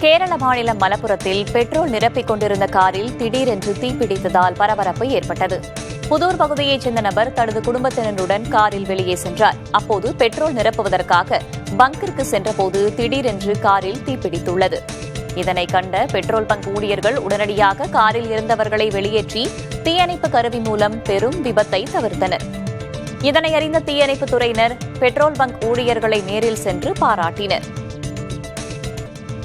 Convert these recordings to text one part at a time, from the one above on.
கேரள மாநிலம் மலப்புரத்தில் பெட்ரோல் நிரப்பிக் கொண்டிருந்த காரில் திடீரென்று தீப்பிடித்ததால் பரபரப்பு ஏற்பட்டது. புதூர் பகுதியைச் சேர்ந்த நபர் தனது குடும்பத்தினருடன் காரில் வெளியே சென்றார். அப்போது பெட்ரோல் நிரப்புவதற்காக பங்கிற்கு சென்றபோது திடீரென்று காரில் தீப்பிடித்துள்ளது. இதனை கண்ட பெட்ரோல் பங்க் ஊழியர்கள் உடனடியாக காரில் இருந்தவர்களை வெளியேற்றி தீயணைப்பு கருவி மூலம் பெரும் விபத்தை தவிர்த்தனர். இதனை அறிந்த தீயணைப்புத் துறையினர் பெட்ரோல் பங்க் ஊழியர்களை நேரில் சென்று பாராட்டினர்.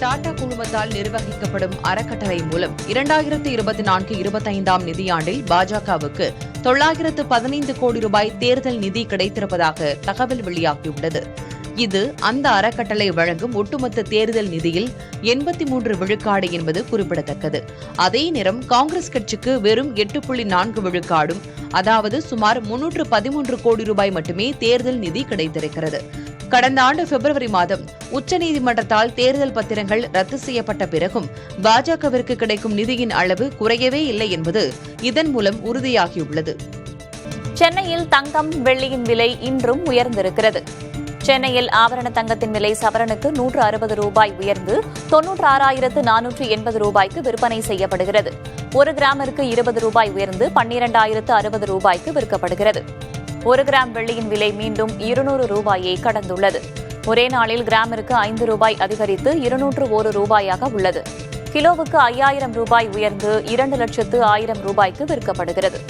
டாடா குழுமத்தால் நிர்வகிக்கப்படும் அறக்கட்டளை மூலம் 2024-25 நிதியாண்டில் பாஜகவுக்கு 915 கோடி ரூபாய் தேர்தல் நிதி கிடைத்திருப்பதாக தகவல் வெளியாகியுள்ளது. இது அந்த அறக்கட்டளை வழங்கும் ஒட்டுமொத்த தேர்தல் நிதியில் 83 விழுக்காடு என்பது குறிப்பிடத்தக்கது. அதே நேரம் காங்கிரஸ் கட்சிக்கு வெறும் 8.4 விழுக்காடும், அதாவது சுமார் 313 கோடி ரூபாய் மட்டுமே தேர்தல் நிதி கிடைத்திருக்கிறது. கடந்த ஆண்டு பிப்ரவரி மாதம் உச்சநீதிமன்றத்தால் தேர்தல் பத்திரங்கள் ரத்து செய்யப்பட்ட பிறகும் பாஜகவிற்கு கிடைக்கும் நிதியின் அளவு குறையவே இல்லை என்பது இதன் மூலம் உறுதியாகியுள்ளது. சென்னையில் தங்கம், வெள்ளியின் விலை இன்றும் உயர்ந்திருக்கிறது. சென்னையில் ஆபரண தங்கத்தின் விலை சவரனுக்கு 160 ரூபாய் உயர்ந்து 96,480 ரூபாய்க்கு விற்பனை செய்யப்படுகிறது. 1 கிராமிற்கு 20 ரூபாய் உயர்ந்து 12,060 ரூபாய்க்கு விற்கப்படுகிறது. 1 கிராம் வெள்ளியின் விலை மீண்டும் 200 ரூபாயை கடந்துள்ளது. ஒரே நாளில் கிராமிற்கு 5 ரூபாய் அதிகரித்து 201 ரூபாயாக உள்ளது. கிலோவுக்கு 5,000 ரூபாய் உயர்ந்து 2,00,000 ரூபாய்க்கு விற்கப்படுகிறது.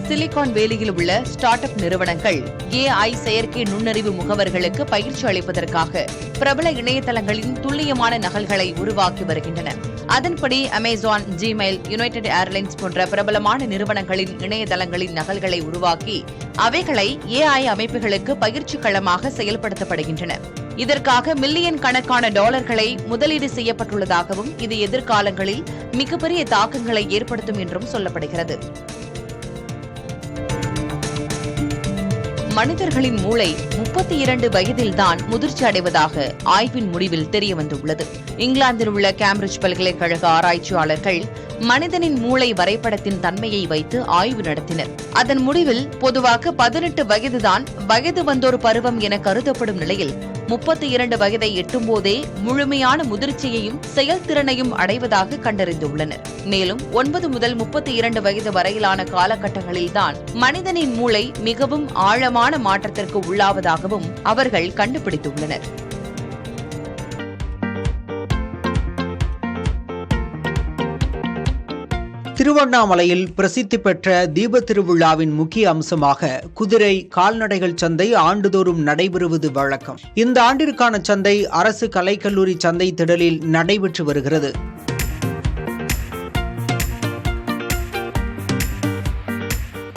சிலிகான் வேலியில் உள்ள ஸ்டார்ட் அப் நிறுவனங்கள் AI செயற்கை நுண்ணறிவு முகவர்களுக்கு பயிற்சி அளிப்பதற்காக பிரபல இணையதளங்களின் துல்லியமான நகல்களை உருவாக்கி வருகின்றன. அதன்படி அமேசான், ஜிமெயில், யுனைடெட் ஏர்லைன்ஸ் போன்ற பிரபலமான நிறுவனங்களின் இணையதளங்களின் நகல்களை உருவாக்கி அவைகளை AI அமைப்புகளுக்கு பயிற்சி களமாக செயல்படுத்தப்படுகின்றன. இதற்காக மில்லியன் கணக்கான டாலர்களை முதலீடு செய்யப்பட்டுள்ளதாகவும் இது எதிர்காலங்களில் மிகப்பெரிய தாக்கங்களை ஏற்படுத்தும் என்றும் சொல்லப்படுகிறது. மனிதர்களின் மூளை 32 வயதில்தான் முதிர்ச்சி அடைவதாக ஆய்வின் முடிவில் தெரியவந்துள்ளது. இங்கிலாந்தில் உள்ள கேம்பிரிட்ஜ் பல்கலைக்கழக ஆராய்ச்சியாளர்கள் மனிதனின் மூளை வரைபடத்தின் தன்மையை வைத்து ஆய்வு நடத்தினர். அதன் முடிவில் பொதுவாக 18 வயதுதான் வயது வந்தோர் பருவம் என கருதப்படும் நிலையில் 32 வயதை எட்டும்போதே முழுமையான முதிர்ச்சியையும் செயல்திறனையும் அடைவதாக கண்டறிந்துள்ளனர். மேலும் 9 முதல் 32 வயது வரையிலான காலகட்டங்களில்தான் மனிதனின் மூளை மிகவும் ஆழமான மாற்றத்திற்கு உள்ளாவதாகவும் அவர்கள் கண்டுபிடித்துள்ளனர். திருவண்ணாமலையில் பிரசித்தி பெற்ற தீப திருவிழாவின் முக்கிய அம்சமாக குதிரை, கால்நடைகள் சந்தை ஆண்டுதோறும் நடைபெறுவது வழக்கம். இந்த ஆண்டிற்கான சந்தை அரசு கலைக்கல்லூரி சந்தை திடலில் நடைபெற்று வருகிறது.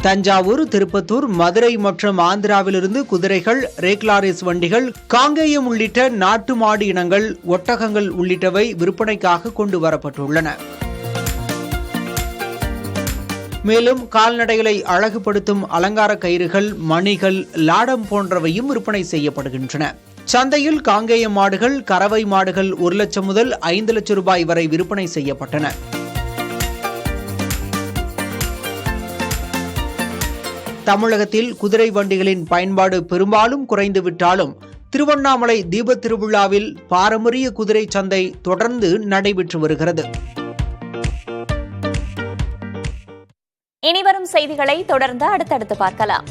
தஞ்சாவூர், திருப்பத்தூர், மதுரை மற்றும் ஆந்திராவிலிருந்து குதிரைகள், ரேக்லாரேஸ் வண்டிகள், காங்கேயம் உள்ளிட்ட நாட்டு மாடு இனங்கள், ஒட்டகங்கள் உள்ளிட்டவை விற்பனைக்காக கொண்டு வரப்பட்டுள்ளன. மேலும் கால்நடைகளை அழகுபடுத்தும் அலங்கார கயிறுகள், மணிகள், லாடம் போன்றவையும் விற்பனை செய்யப்படுகின்றன. சந்தையில் காங்கேயம் மாடுகள், கறவை மாடுகள் 1 லட்சம் முதல் 5 லட்சம் ரூபாய் வரை விற்பனை செய்யப்பட்டன. தமிழகத்தில் குதிரை வண்டிகளின் பயன்பாடு பெரும்பாலும் குறைந்துவிட்டாலும் திருவண்ணாமலை தீப திருவிழாவில் பாரம்பரிய குதிரை சந்தை தொடர்ந்து நடைபெற்று வருகிறது. இனிவரும் செய்திகளை தொடர்ந்து அடுத்தடுத்து பார்க்கலாம்.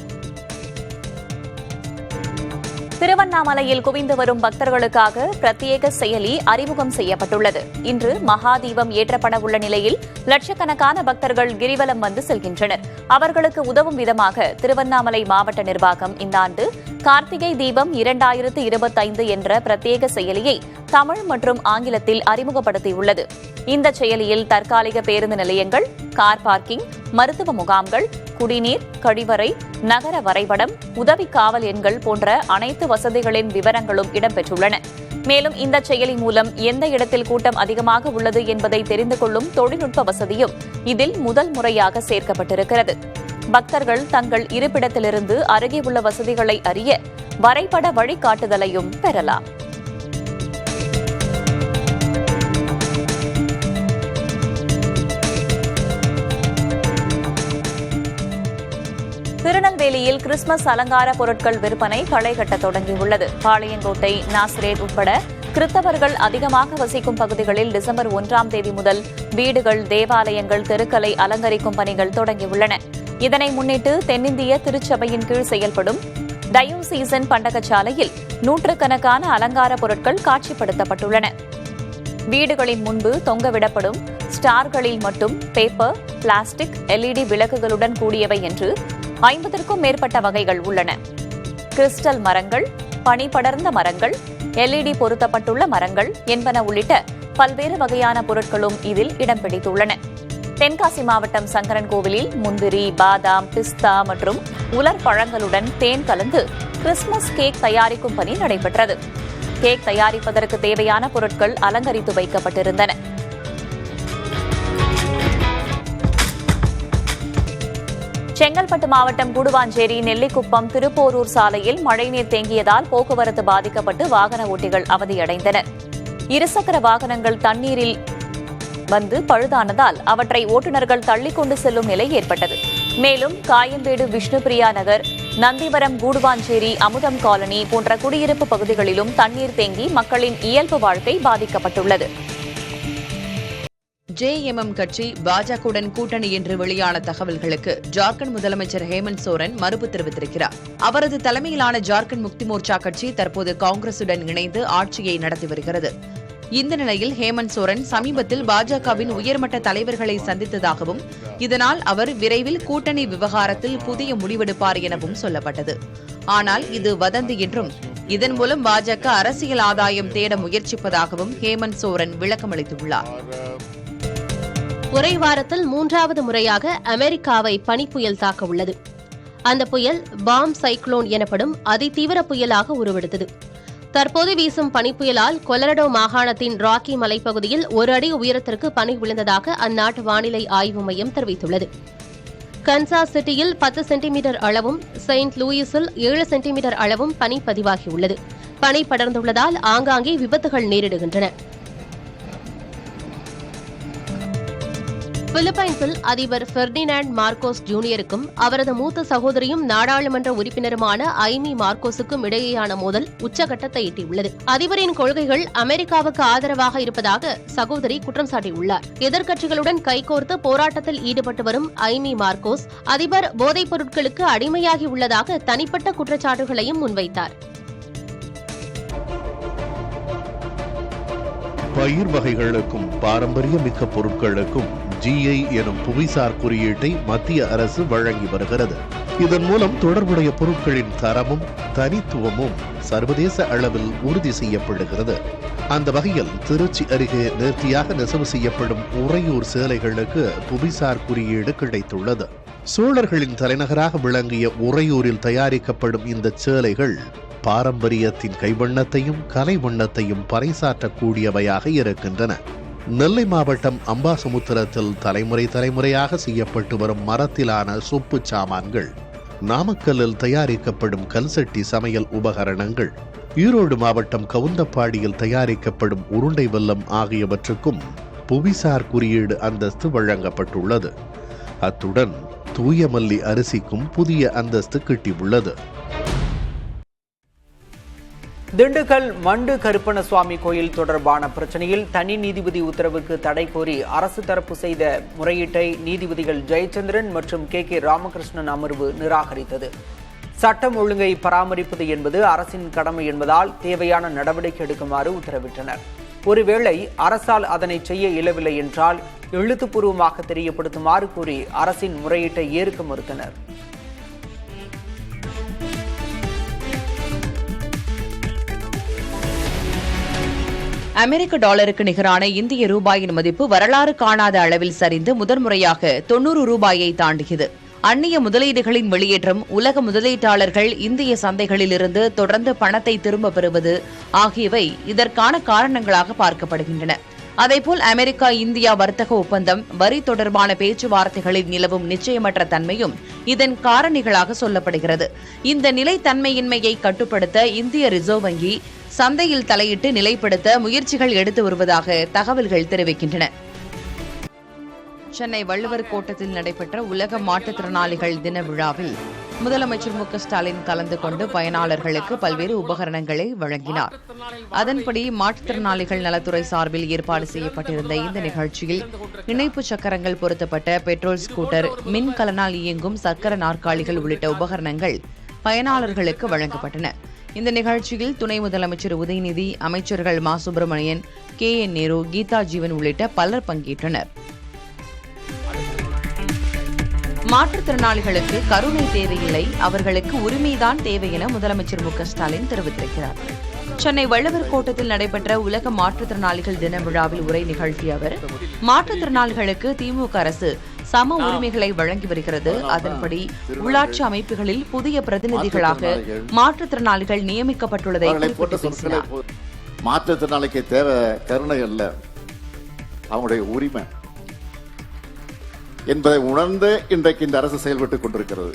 திருவண்ணாமலையில் குவிந்து வரும் பக்தர்களுக்காக பிரத்யேக செயலி அறிமுகம் செய்யப்பட்டுள்ளது. இன்று மகாதீபம் ஏற்றப்பட உள்ள நிலையில் லட்சக்கணக்கான பக்தர்கள் கிரிவலம் வந்து செல்கின்றனர். அவர்களுக்கு உதவும் விதமாக திருவண்ணாமலை மாவட்ட நிர்வாகம் இந்த ஆண்டு கார்த்திகை தீபம் 2025 என்ற பிரத்யேக செயலியை தமிழ் மற்றும் ஆங்கிலத்தில் அறிமுகப்படுத்தியுள்ளது. இந்த செயலியில் தற்காலிக பேருந்து நிலையங்கள், கார் பார்க்கிங், மருத்துவ முகாம்கள், குடிநீர், கழிவறை, நகர வரைபடம், உதவி காவல் எண்கள் போன்ற அனைத்து வசதிகளின் விவரங்களும் இடம்பெற்றுள்ளன. மேலும் இந்த செயலி மூலம் எந்த இடத்தில் கூட்டம் அதிகமாக உள்ளது என்பதை தெரிந்து கொள்ளும் தொழில்நுட்ப வசதியும் இதில் முதல் முறையாக சேர்க்கப்பட்டிருக்கிறது. பக்தர்கள் தங்கள் இருப்பிடத்திலிருந்து அருகே உள்ள வசதிகளை அறிய வரைபட வழிகாட்டுதலையும் பெறலாம். திருநெல்வேலியில் கிறிஸ்துமஸ் அலங்கார பொருட்கள் விற்பனை களை கட்ட தொடங்கியுள்ளது. பாளையங்கோட்டை, நாசரேத் உட்பட கிறிஸ்தவர்கள் அதிகமாக வசிக்கும் பகுதிகளில் டிசம்பர் 1ஆம் தேதி முதல் வீடுகள், தேவாலயங்கள், தெருக்களை அலங்கரிக்கும் பணிகள் தொடங்கியுள்ளன. இதனை முன்னிட்டு தென்னிந்திய திருச்சபையின் கீழ் செயல்படும் டயோசீசன் பண்டகசாலையில் நூற்றுக்கணக்கான அலங்கார பொருட்கள் காட்சிப்படுத்தப்பட்டுள்ளன. வீடுகளின் முன்பு தொங்கவிடப்படும் ஸ்டார்களில் மட்டும் பேப்பர், பிளாஸ்டிக், LED விளக்குகளுடன் கூடியவை என்று 50க்கும் மேற்பட்ட வகைகள் உள்ளன. கிறிஸ்டல் மரங்கள், பனி படர்ந்த மரங்கள், LED பொருத்தப்பட்டுள்ள மரங்கள் என்பன உள்ளிட்ட பல்வேறு வகையான பொருட்களும் இதில் இடம் பிடித்துள்ளன. தென்காசி மாவட்டம் சங்கரன்கோவிலில் முந்திரி, பாதாம், பிஸ்தா மற்றும் உலர் பழங்களுடன் தேன் கலந்து கிறிஸ்துமஸ் கேக் தயாரிக்கும் பணி நடைபெற்றது. கேக் தயாரிப்பதற்கு தேவையான பொருட்கள் அலங்கரித்து வைக்கப்பட்டிருந்தன. செங்கல்பட்டு மாவட்டம் கூடுவாஞ்சேரி, நெல்லிக்குப்பம், திருப்போரூர் சாலையில் மழைநீர் தேங்கியதால் போக்குவரத்து பாதிக்கப்பட்டு வாகன ஓட்டிகள் அவதியடைந்தனர். இருசக்கர வாகனங்கள் தண்ணீரில் வந்து பழுதானதால் அவற்றை ஓட்டுநர்கள் தள்ளிக்கொண்டு செல்லும் நிலை ஏற்பட்டது. மேலும் காயம்பேடு, விஷ்ணுபிரியா நகர், நந்திவரம், கூடுவாஞ்சேரி, அமுதம் காலனி போன்ற குடியிருப்பு பகுதிகளிலும் தண்ணீர் தேங்கி மக்களின் இயல்பு வாழ்க்கை பாதிக்கப்பட்டுள்ளது. JMM கட்சி பாஜகவுடன் கூட்டணி என்று வெளியான தகவல்களுக்கு ஜார்க்கண்ட் முதலமைச்சர் ஹேமந்த் சோரன் மறுப்பு தெரிவித்திருக்கிறார். அவரது தலைமையிலான ஜார்க்கண்ட் முக்தி மோர்ச்சா கட்சி தற்போது காங்கிரசுடன் இணைந்து ஆட்சியை நடத்தி வருகிறது. இந்த நிலையில் ஹேமந்த் சோரன் சமீபத்தில் பாஜகவின் உயர்மட்ட தலைவர்களை சந்தித்ததாகவும், இதனால் அவர் விரைவில் கூட்டணி விவகாரத்தில் புதிய முடிவெடுப்பார் எனவும் சொல்லப்பட்டது. ஆனால் இது வதந்தி என்றும், இதன் மூலம் பாஜக அரசியல் ஆதாயம் தேட முயற்சிப்பதாகவும் ஹேமந்த் சோரன் விளக்கமளித்துள்ளார். ஒரே வாரத்தில் 3வது முறையாக அமெரிக்காவை பனிப்புயல் தாக்க உள்ளது. அந்த புயல் பாம் சைக்ளோன் எனப்படும் அதிதீவிர புயலாக உருவெடுத்தது. தற்போது வீசும் பனிப்புயலால் கொலரடோ மாகாணத்தின் ராக்கி மலைப்பகுதியில் 1 அடி உயரத்திற்கு பனி விழுந்ததாக அந்நாட்டு வானிலை ஆய்வு மையம் தெரிவித்துள்ளது. கன்சாஸ் சிட்டியில் 10 சென்டிமீட்டர் அளவும், செயின்ட் லூயிஸில் 7 சென்டிமீட்டர் அளவும் பனி பதிவாகியுள்ளது. பனி படர்ந்துள்ளதால் ஆங்காங்கே விபத்துகள் நேரிடுகின்றன. பிலிப்பைன்ஸில் அதிபர் பெர்டினாண்ட் மார்கோஸ் ஜூனியருக்கும் அவரது மூத்த சகோதரியும் நாடாளுமன்ற உறுப்பினருமான ஐமி மார்கோஸுக்கும் இடையேயான மோதல் உச்சகட்டத்தை எட்டியுள்ளது. அதிபரின் கொள்கைகள் அமெரிக்காவுக்கு ஆதரவாக இருப்பதாக சகோதரி குற்றம் சாட்டியுள்ளார். எதிர்க்கட்சிகளுடன் கைகோர்த்து போராட்டத்தில் ஈடுபட்டு வரும் ஐமி மார்கோஸ் அதிபர் போதைப் பொருட்களுக்கு அடிமையாகி உள்ளதாக தனிப்பட்ட குற்றச்சாட்டுகளையும் முன்வைத்தார். பயிர் வகைகளுக்கும் பாரம்பரியமிக்க பொருட்களுக்கும் GI எனும் புவிசார் குறியீட்டை மத்திய அரசு வழங்கி வருகிறது. இதன் மூலம் தொடர்புடைய பொருட்களின் தரமும் தனித்துவமும் சர்வதேச அளவில் உறுதி செய்யப்படுகிறது. அந்த வகையில் திருச்சி அருகே நேர்த்தியாக நெசவு செய்யப்படும் உறையூர் சேலைகளுக்கு புவிசார் குறியீடு கிடைத்துள்ளது. சோழர்களின் தலைநகராக விளங்கிய உறையூரில் தயாரிக்கப்படும் இந்த சேலைகள் பாரம்பரியத்தின் கைவண்ணத்தையும் கலை வண்ணத்தையும் பறைசாற்றக்கூடியவையாக இருக்கின்றன. நெல்லை மாவட்டம் அம்பாசமுத்திரத்தில் தலைமுறையாக செய்யப்பட்டு வரும் மரத்திலான சொப்பு சாமான்கள், நாமக்கல்லில் தயாரிக்கப்படும் கல்சட்டி சமையல் உபகரணங்கள், ஈரோடு மாவட்டம் கவுந்தப்பாடியில் தயாரிக்கப்படும் உருண்டை வெல்லம் ஆகியவற்றுக்கும் புவிசார் குறியீடு அந்தஸ்து வழங்கப்பட்டுள்ளது. அத்துடன் தூயமல்லி அரிசிக்கும் புதிய அந்தஸ்து கிட்டியுள்ளது. திண்டுக்கல் மண்டு கருப்பணசுவாமி கோயில் தொடர்பான பிரச்சனையில் தனி நீதிபதி உத்தரவுக்கு தடை கோரி அரசு தரப்பு செய்த முறையீட்டை நீதிபதிகள் ஜெயச்சந்திரன் மற்றும் KK ராமகிருஷ்ணன் அமர்வு நிராகரித்தது. சட்டம் ஒழுங்கை பராமரிப்பது என்பது அரசின் கடமை என்பதால் தேவையான நடவடிக்கை எடுக்குமாறு உத்தரவிட்டனர். ஒருவேளை அரசால் அதனை செய்ய இயலவில்லை என்றால் எழுத்துப்பூர்வமாக தெரியப்படுத்துமாறு கூறி அரசின் முறையீட்டை ஏற்க மறுத்தனர். அமெரிக்க டாலருக்கு நிகரான இந்திய ரூபாயின் மதிப்பு வரலாறு காணாத அளவில் சரிந்து முதன்முறையாக 90 ரூபாயை தாண்டியது. அந்நிய முதலீடுகளின் வெளியேற்றம், உலக முதலீட்டாளர்கள் இந்திய சந்தைகளிலிருந்து தொடர்ந்து பணத்தை திரும்ப பெறுவது ஆகியவை இதற்கான காரணங்களாக பார்க்கப்படுகின்றன. அதேபோல் அமெரிக்கா இந்தியா வர்த்தக ஒப்பந்தம், வரி தொடர்பான பேச்சுவார்த்தைகளில் நிலவும் நிச்சயமற்ற தன்மையும் இதன் காரணிகளாக சொல்லப்படுகிறது. இந்த நிலைத்தன்மையின்மையை கட்டுப்படுத்த இந்திய ரிசர்வ் வங்கி சந்தையில் தலையிட்டு நிலைப்படுத்த முயற்சிகள் எடுத்து வருவதாக தகவல்கள் தெரிவிக்கின்றன. சென்னை வள்ளுவர் கோட்டத்தில் நடைபெற்ற உலக மாற்றுத்திறனாளிகள் தின விழாவில் முதலமைச்சர் மு க ஸ்டாலின் கலந்து கொண்டு பயனாளர்களுக்கு பல்வேறு உபகரணங்களை வழங்கினார். அதன்படி மாற்றுத்திறனாளிகள் நலத்துறை சார்பில் ஏற்பாடு செய்யப்பட்டிருந்த இந்த நிகழ்ச்சியில் இணைப்பு சக்கரங்கள் பொருத்தப்பட்ட பெட்ரோல் ஸ்கூட்டர், மின் கலனால் இயங்கும் சக்கர நாற்காலிகள் உள்ளிட்ட உபகரணங்கள் பயனாளர்களுக்கு வழங்கப்பட்டன. இந்த நிகழ்ச்சியில் துணை முதலமைச்சர் உதயநிதி, அமைச்சர்கள் மா சுப்பிரமணியன், KN நேரு, கீதா ஜீவன் உள்ளிட்ட பலர் பங்கேற்றனர். மாற்றுத்திறனாளிகளுக்கு கருணை தேவையில்லை, அவர்களுக்கு உரிமைதான் தேவை என முதலமைச்சர் மு க ஸ்டாலின் தெரிவித்திருக்கிறார். சென்னை வள்ளுவர் கோட்டத்தில் நடைபெற்ற உலக மாற்றுத்திறனாளிகள் தின விழாவில் உரை நிகழ்த்திய அவர், மாற்றுத்திறனாளிகளுக்கு திமுக அரசு சம உரிமைகளை வழங்கி வருகிறது. அதன்படி உள்ளாட்சி அமைப்புகளில் புதிய பிரதிநிதிகளாக மாற்றுத்திறனாளிகள் நியமிக்கப்பட்டுள்ளதை குறிப்பிட்டு பேசினார். மாற்றுத்திறனாளிக்கு தேவை கருணை அல்ல, அவங்களுடைய உரிமை என்பதை உணர்ந்து இன்றைக்கு இந்த அரசு செயல்பட்டுக் கொண்டிருக்கிறது.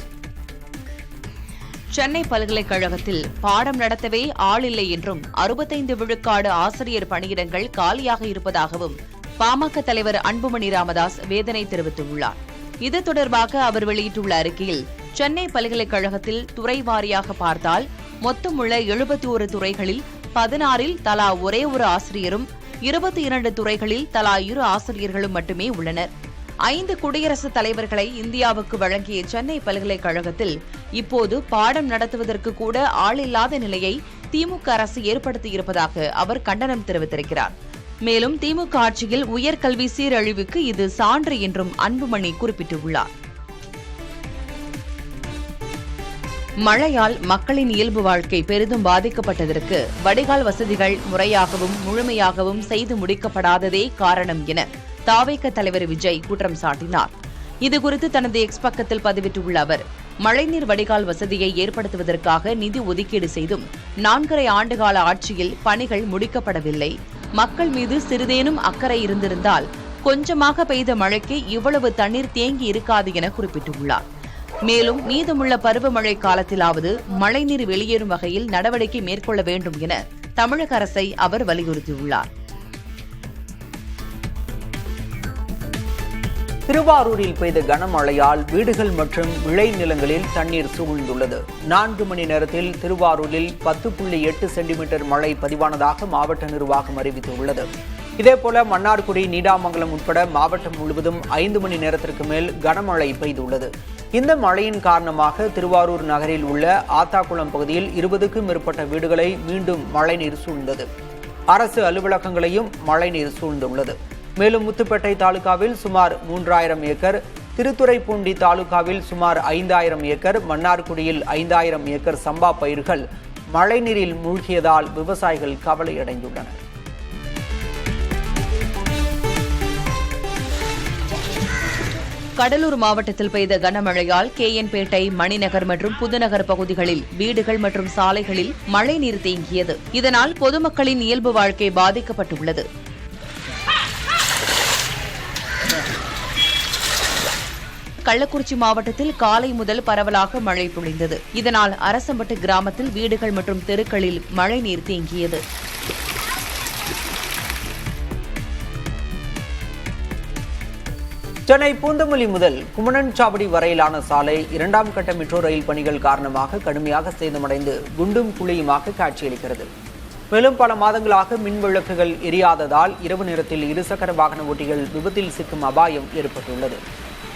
சென்னை பல்கலைக்கழகத்தில் பாடம் நடத்தவே ஆள் இல்லை என்றும் 65 விழுக்காடு ஆசிரியர் பணியிடங்கள் காலியாக இருப்பதாகவும் பாமக தலைவர் அன்புமணி ராமதாஸ் வேதனை தெரிவித்துள்ளார். இது தொடர்பாக அவர் வெளியிட்டுள்ள அறிக்கையில், சென்னை பல்கலைக்கழகத்தில் துறை வாரியாக பார்த்தால் மொத்தம் உள்ள 71 துறைகளில் 16இல் தலா ஒரே ஒரு ஆசிரியரும், 22 துறைகளில் தலா 2 ஆசிரியர்களும் மட்டுமே உள்ளனர். 5 குடியரசுத் தலைவர்களை இந்தியாவுக்கு வழங்கிய சென்னை பல்கலைக்கழகத்தில் இப்போது பாடம் நடத்துவதற்கு கூட ஆள் இல்லாத நிலையை திமுக அரசு ஏற்படுத்தியிருப்பதாக அவர் கண்டனம் தெரிவித்திருக்கிறார். மேலும் திமுக ஆட்சியில் உயர்கல்வி சீரழிவுக்கு இது சான்று என்றும் அன்புமணி குறிப்பிட்டுள்ளார். மழையால் மக்களின் இயல்பு வாழ்க்கை பெரிதும் பாதிக்கப்பட்டதற்கு வடிகால் வசதிகள் முறையாகவும் முழுமையாகவும் செய்து முடிக்கப்படாததே காரணம் என தாவேக தலைவர் விஜய் குற்றம் சாட்டினார். இதுகுறித்து தனது எக்ஸ் பக்கத்தில் பதிவிட்டுள்ள அவர், மழைநீர் வடிகால் வசதியை ஏற்படுத்துவதற்காக நிதி ஒதுக்கீடு செய்தும் 4½ ஆண்டுகால ஆட்சியில் பணிகள் முடிக்கப்படவில்லை. மக்கள் மீது சிறிதேனும் அக்கறை இருந்திருந்தால் கொஞ்சமாக பெய்த மழைக்கு இவ்வளவு தண்ணீர் தேங்கி இருக்காது என குறிப்பிட்டுள்ளார். மேலும் மீதமுள்ள பருவமழை காலத்திலாவது மழைநீர் வெளியேறும் வகையில் நடவடிக்கை மேற்கொள்ள வேண்டும் என தமிழக அரசை அவர் வலியுறுத்தியுள்ளார். திருவாரூரில் பெய்த கனமழையால் வீடுகள் மற்றும் விளைநிலங்களில் தண்ணீர் சூழ்ந்துள்ளது. 4 மணி நேரத்தில் திருவாரூரில் 10.8 சென்டிமீட்டர் மழை பதிவானதாக மாவட்ட நிர்வாகம் அறிவித்துள்ளது. இதேபோல மன்னார்குடி, நீடாமங்கலம் உட்பட மாவட்டம் முழுவதும் 5 மணி நேரத்திற்கு மேல் கனமழை பெய்துள்ளது. இந்த மழையின் காரணமாக திருவாரூர் நகரில் உள்ள ஆத்தாக்குளம் பகுதியில் 20க்கும் மேற்பட்ட வீடுகளை மீண்டும் மழைநீர் சூழ்ந்தது. அரசு அலுவலகங்களையும் மழைநீர் சூழ்ந்துள்ளது. மேலும் முத்துப்பேட்டை தாலுகாவில் சுமார் 3000 ஏக்கர், திருத்துறைப்பூண்டி தாலுகாவில் சுமார் 5000 ஏக்கர், மன்னார்குடியில் 5000 ஏக்கர் சம்பா பயிர்கள் மழைநீரில் மூழ்கியதால் விவசாயிகள் கவலையடைந்துள்ளனர். கடலூர் மாவட்டத்தில் பெய்த கனமழையால் KN பேட்டை, மணிநகர் மற்றும் புதுநகர் பகுதிகளில் வீடுகள் மற்றும் சாலைகளில் மழைநீர் தேங்கியது. இதனால் பொதுமக்களின் இயல்பு வாழ்க்கை பாதிக்கப்பட்டுள்ளது. கள்ளக்குறிச்சி மாவட்டத்தில் காலை முதல் பரவலாக மழை பொழிந்தது. இதனால் அரசம்பட்டு கிராமத்தில் வீடுகள் மற்றும் தெருக்களில் மழைநீர் தேங்கியது. சென்னை பூந்தமல்லி முதல் குமணன்சாவடி வரையிலான சாலை 2ஆம் கட்ட மெட்ரோ ரயில் பணிகள் காரணமாக கடுமையாக சேதமடைந்து குண்டும் குழியுமாக காட்சியளிக்கிறது. மேலும் பல மாதங்களாக மின் விளக்குகள் எரியாததால் இரவு நேரத்தில் இருசக்கர வாகன ஓட்டிகள் விபத்தில் சிக்கும் அபாயம் ஏற்பட்டுள்ளது.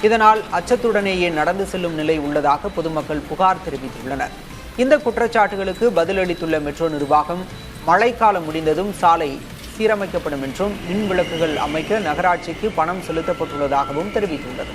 இதனால் அச்சத்துடனேயே நடந்து செல்லும் நிலை உள்ளதாக பொதுமக்கள் புகார் தெரிவித்துள்ளனர். இந்த குற்றச்சாட்டுகளுக்கு பதிலளித்துள்ள மெட்ரோ நிர்வாகம், மழைக்காலம் முடிந்ததும் சாலை சீரமைக்கப்படும் என்றும் மின் விளக்குகள் அமைக்க நகராட்சிக்கு பணம் செலுத்தப்பட்டுள்ளதாகவும் தெரிவித்துள்ளது.